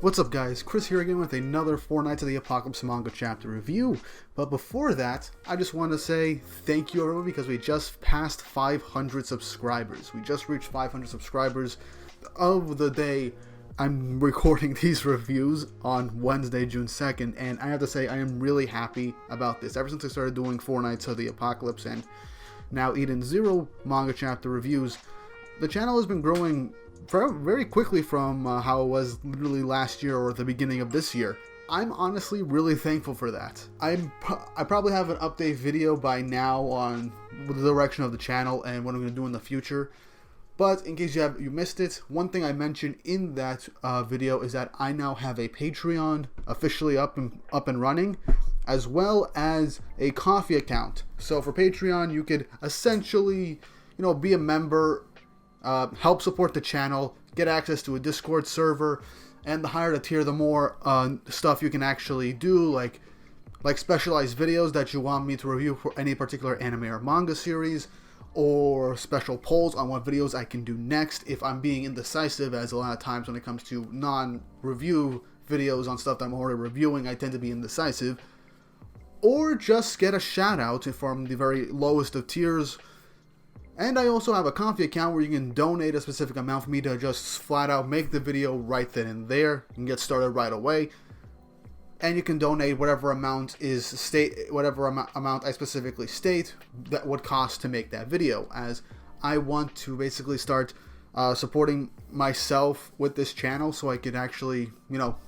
What's up guys, Chris here again with another 4 Nights of the Apocalypse manga chapter review. But before that, I just want to say thank you everyone because we just passed 500 subscribers. We just reached 500 subscribers of the day I'm recording these reviews on Wednesday, June 2nd, and I have to say I am really happy about this. Ever since I started doing 4 Nights of the Apocalypse and now Eden Zero manga chapter reviews, the channel has been growing very quickly from how it was literally last year or the beginning of this year. I'm honestly really thankful for that. I probably have an update video by now on the direction of the channel and what I'm going to do in the future. But in case you missed it, one thing I mentioned in that video is that I now have a Patreon officially up and running, as well as a Ko-fi account. So for Patreon, you could essentially, be a member, help support the channel, get access to a Discord server, and the higher the tier, the more stuff you can actually do, like specialized videos that you want me to review for any particular anime or manga series, or special polls on what videos I can do next if I'm being indecisive, as a lot of times when it comes to non-review videos on stuff that I'm already reviewing, I tend to be indecisive, or just get a shout out from the very lowest of tiers. And I also have a Ko-fi account where you can donate a specific amount for me to just flat out make the video right then and there. You can get started right away. And you can donate whatever amount amount I specifically state that would cost to make that video, as I want to basically start supporting myself with this channel so I could actually,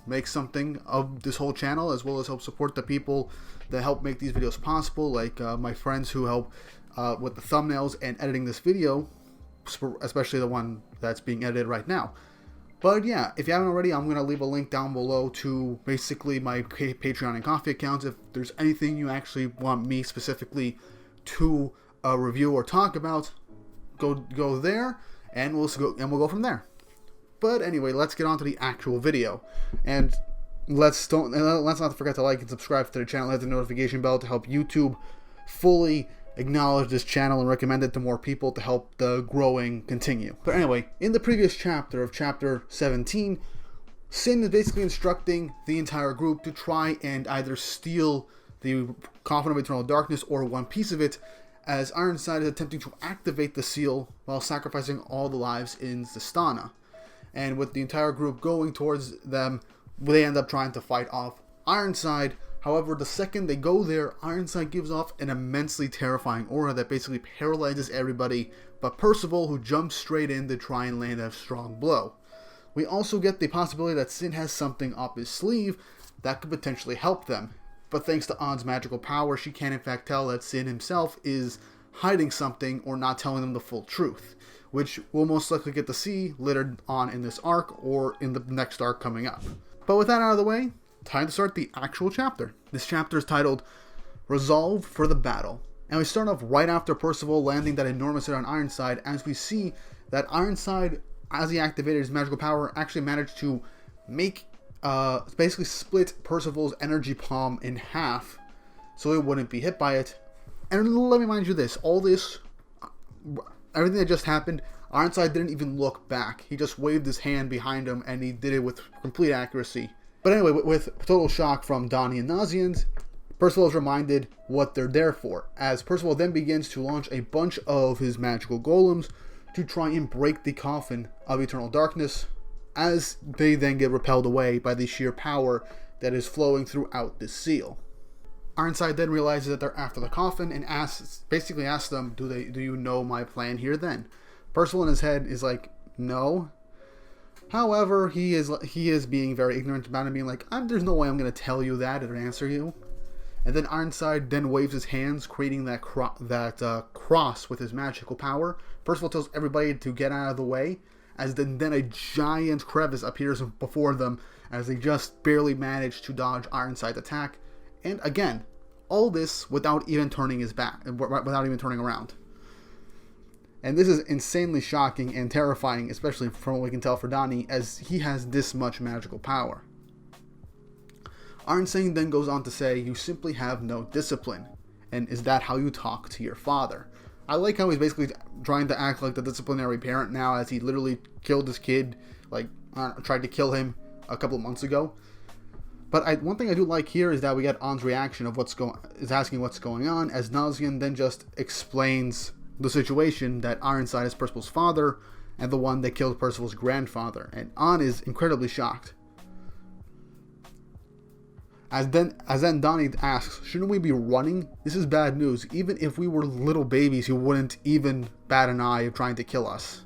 make something of this whole channel, as well as help support the people that help make these videos possible, like my friends who help with the thumbnails and editing this video, especially the one that's being edited right now. But yeah, if you haven't already, I'm going to leave a link down below to basically my Patreon and Ko-fi accounts. If there's anything you actually want me specifically to review or talk about, go there, and we'll go from there. But anyway, let's get on to the actual video, and let's not forget to like and subscribe to the channel, hit the notification bell to help YouTube fully acknowledge this channel and recommend it to more people to help the growing continue. But anyway, in the previous chapter of chapter 17, Sin is basically instructing the entire group to try and either steal the Coffin of Eternal Darkness or one piece of it, as Ironside is attempting to activate the seal while sacrificing all the lives in Sistana. And with the entire group going towards them, they end up trying to fight off Ironside. However, the second they go there, Ironside gives off an immensely terrifying aura that basically paralyzes everybody but Percival, who jumps straight in to try and land a strong blow. We also get the possibility that Sin has something up his sleeve that could potentially help them. But thanks to Ann's magical power, she can in fact tell that Sin himself is hiding something or not telling them the full truth, which we'll most likely get to see later on in this arc or in the next arc coming up. But with that out of the way, time to start the actual chapter. This chapter is titled Resolve for the Battle. And we start off right after Percival landing that enormous hit on Ironside, as we see that Ironside, as he activated his magical power, actually managed to make, basically split Percival's energy palm in half so he wouldn't be hit by it. And let me mind you this, everything that just happened, Ironside didn't even look back. He just waved his hand behind him and he did it with complete accuracy. But anyway, with total shock from Donnie and Nazians, Percival is reminded what they're there for, as Percival then begins to launch a bunch of his magical golems to try and break the Coffin of Eternal Darkness, as they then get repelled away by the sheer power that is flowing throughout this seal. Ironside then realizes that they're after the Coffin and basically asks them, do you know my plan here then? Percival in his head is like, no. However, he is being very ignorant about it, being like, there's no way I'm going to tell you that or answer you. And then Ironside then waves his hands, creating that cross with his magical power. Percival tells everybody to get out of the way, as then a giant crevice appears before them, as they just barely manage to dodge Ironside's attack. And again, all this without even turning his back, without even turning around. And this is insanely shocking and terrifying, especially from what we can tell for Donnie, as he has this much magical power. Ironside then goes on to say, you simply have no discipline. And is that how you talk to your father? I like how he's basically trying to act like the disciplinary parent now, as he literally killed his kid, tried to kill him a couple of months ago. But one thing I do like here is that we get An's reaction of asking what's going on, as Nazian then just explains the situation, that Ironside is Percival's father and the one that killed Percival's grandfather, and An is incredibly shocked. As then Donnie asks, shouldn't we be running? This is bad news. Even if we were little babies, you wouldn't even bat an eye of trying to kill us.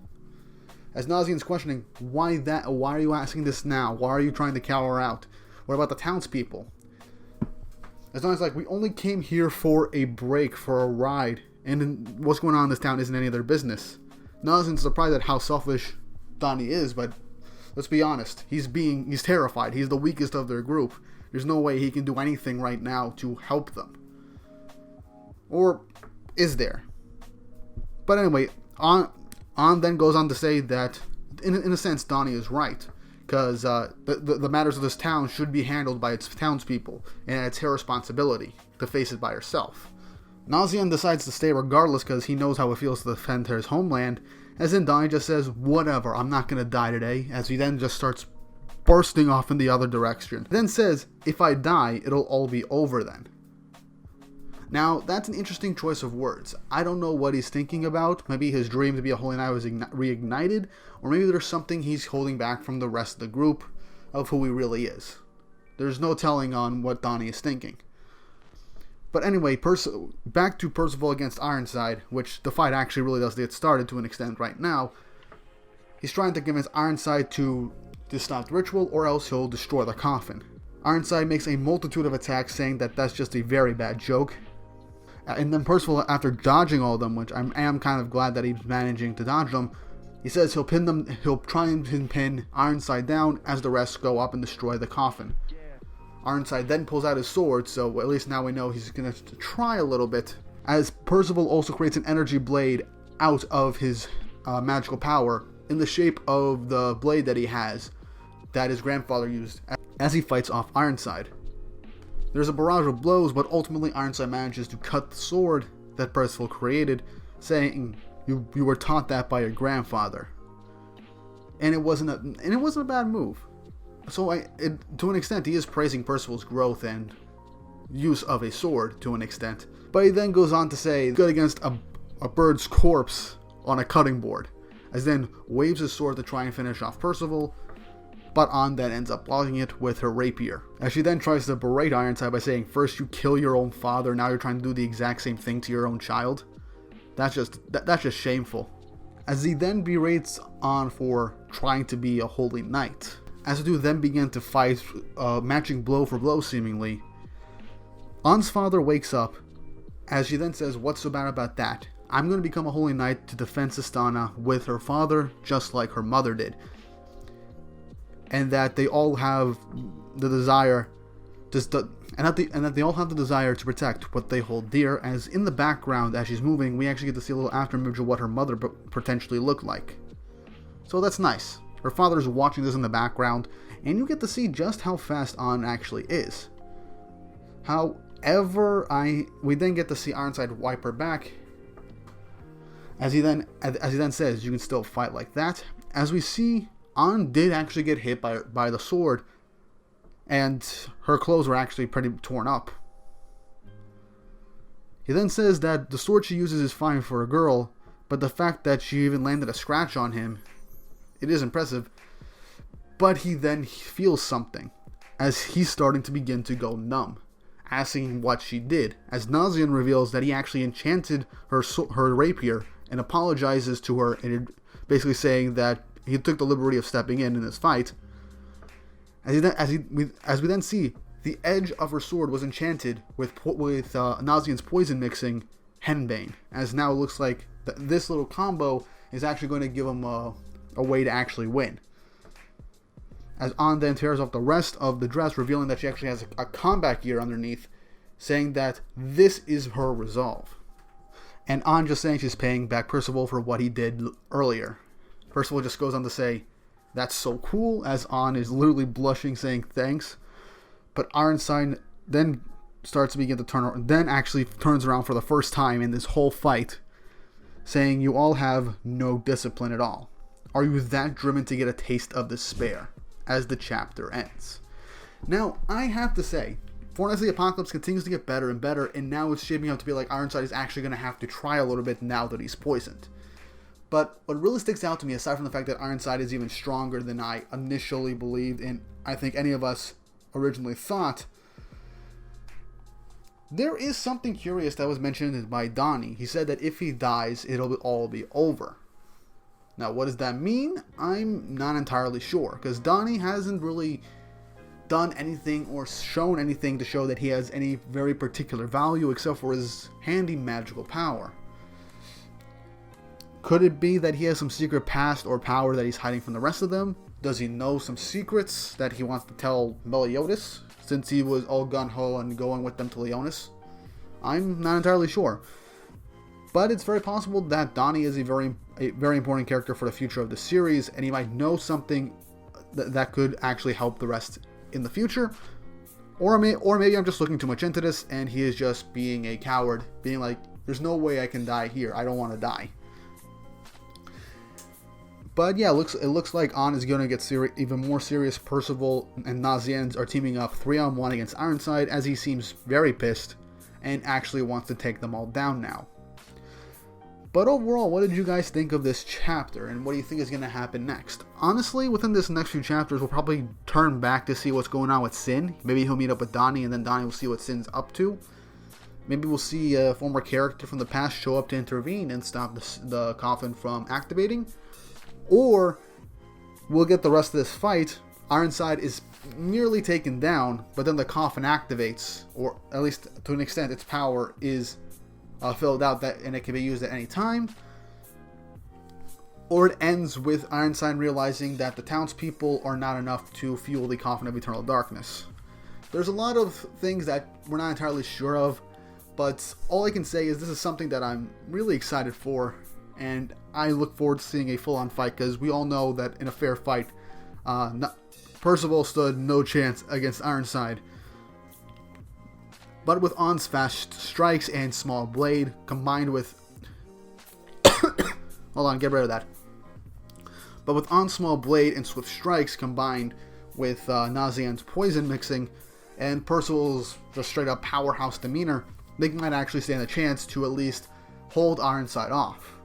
As Nazian's questioning, why are you asking this now? Why are you trying to cower out? What about the townspeople? As Donnie's like, we only came here for a break, for a ride, and what's going on in this town isn't any of their business. Nazian's surprised at how selfish Donnie is, but let's be honest, he's terrified. He's the weakest of their group. There's no way he can do anything right now to help them. Or is there? But anyway, An then goes on to say that, in a sense, Donnie is right. Because the matters of this town should be handled by its townspeople, and it's her responsibility to face it by herself. Nazian decides to stay regardless because he knows how it feels to defend his homeland, as then Donnie just says, whatever, I'm not going to die today, as he then just starts bursting off in the other direction. Then says, if I die, it'll all be over then. Now, that's an interesting choice of words. I don't know what he's thinking about. Maybe his dream to be a holy knight was reignited, or maybe there's something he's holding back from the rest of the group of who he really is. There's no telling on what Donnie is thinking. But anyway, back to Percival against Ironside, which the fight actually really does get started to an extent right now. He's trying to convince Ironside to stop the ritual, or else he'll destroy the coffin. Ironside makes a multitude of attacks, saying that that's just a very bad joke. And then Percival, after dodging all of them, which I am kind of glad that he's managing to dodge them, he says he'll try and pin Ironside down as the rest go up and destroy the coffin. Ironside then pulls out his sword, so at least now we know he's going to try a little bit, as Percival also creates an energy blade out of his magical power in the shape of the blade that he has, that his grandfather used as he fights off Ironside. There's a barrage of blows, but ultimately Ironside manages to cut the sword that Percival created, saying, "You were taught that by your grandfather." And it wasn't a bad move. So to an extent, he is praising Percival's growth and use of a sword to an extent. But he then goes on to say, good against a bird's corpse on a cutting board, as then waves his sword to try and finish off Percival, but An then ends up blocking it with her rapier. As she then tries to berate Ironside by saying, first you kill your own father, now you're trying to do the exact same thing to your own child. That's just shameful. As he then berates An for trying to be a holy knight. As the two then begin to fight, matching blow for blow seemingly, An's father wakes up, as she then says, what's so bad about that? I'm going to become a holy knight to defend Sistana with her father, just like her mother did. And that they all have the desire that they all have the desire to protect what they hold dear, as in the background, as she's moving, we actually get to see a little afterimage of what her mother potentially looked like. So that's nice. Her father's watching this in the background, and you get to see just how fast An actually is. However, we then get to see Ironside wipe her back, as he then says, you can still fight like that. As we see, An did actually get hit by the sword, and her clothes were actually pretty torn up. He then says that the sword she uses is fine for a girl, but the fact that she even landed a scratch on him, it is impressive. But he then feels something, as he's starting to begin to go numb, asking what she did, as Nazian reveals that he actually enchanted her rapier and apologizes to her, and basically saying that he took the liberty of stepping in this fight. As we then see, the edge of her sword was enchanted with Nazian's poison mixing henbane, as now it looks like this little combo is actually going to give him a way to actually win. As An then tears off the rest of the dress, revealing that she actually has a combat gear underneath, saying that this is her resolve. And An just saying she's paying back Percival for what he did earlier. Percival just goes on to say, that's so cool, as An is literally blushing, saying thanks. But Ironside then starts to begin to turn around, then actually turns around for the first time in this whole fight, saying, you all have no discipline at all. Are you that driven to get a taste of despair? as the chapter ends. Now, I have to say, Four Knights of the Apocalypse continues to get better and better, and now it's shaping up to be like Ironside is actually going to have to try a little bit now that he's poisoned. But what really sticks out to me, aside from the fact that Ironside is even stronger than I initially believed, and I think any of us originally thought, there is something curious that was mentioned by Donnie. He said that if he dies, it'll all be over. Now, what does that mean? I'm not entirely sure, because Donnie hasn't really done anything or shown anything to show that he has any very particular value except for his handy magical power. Could it be that he has some secret past or power that he's hiding from the rest of them? Does he know some secrets that he wants to tell Meliodas, since he was all gung-ho and going with them to Leonis? I'm not entirely sure. But it's very possible that Donnie is a very important character for the future of the series, and he might know something that could actually help the rest in the future. Or maybe I'm just looking too much into this, and he is just being a coward, being like, there's no way I can die here, I don't want to die. But yeah, it looks like On is going to get even more serious. Percival and Nazians are teaming up 3-on-1 against Ironside, as he seems very pissed and actually wants to take them all down now. But overall, what did you guys think of this chapter, and what do you think is going to happen next? Honestly, within this next few chapters, we'll probably turn back to see what's going on with Sin. Maybe he'll meet up with Donnie, and then Donnie will see what Sin's up to. Maybe we'll see a former character from the past show up to intervene and stop the coffin from activating. Or we'll get the rest of this fight. Ironside is nearly taken down, but then the coffin activates, or at least to an extent its power is filled out, and it can be used at any time. Or it ends with Ironside realizing that the townspeople are not enough to fuel the coffin of eternal darkness. There's a lot of things that we're not entirely sure of, but all I can say is this is something that I'm really excited for, and I look forward to seeing a full-on fight, because we all know that in a fair fight, Percival stood no chance against Ironside. But with On's fast strikes and small blade, combined with... Hold on, get rid of that. But with On's small blade and swift strikes, combined with Nazian's poison mixing, and Percival's just straight-up powerhouse demeanor, they might actually stand a chance to at least hold Ironside off.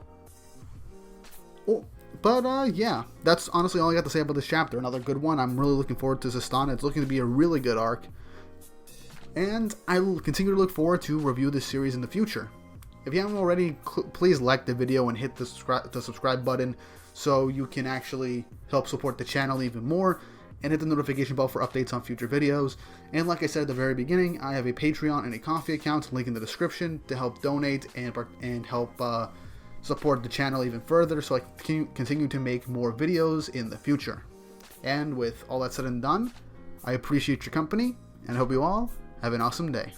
But yeah, that's honestly all I got to say about this chapter. Another good one. I'm really looking forward to Sistana. It's looking to be a really good arc. And I will continue to look forward to review this series in the future. If you haven't already, please like the video and hit the subscribe button so you can actually help support the channel even more, and hit the notification bell for updates on future videos. And like I said at the very beginning, I have a Patreon and a Ko-fi account, link in the description, to help donate and help support the channel even further, so I can continue to make more videos in the future. And with all that said and done, I appreciate your company, and I hope you all have an awesome day.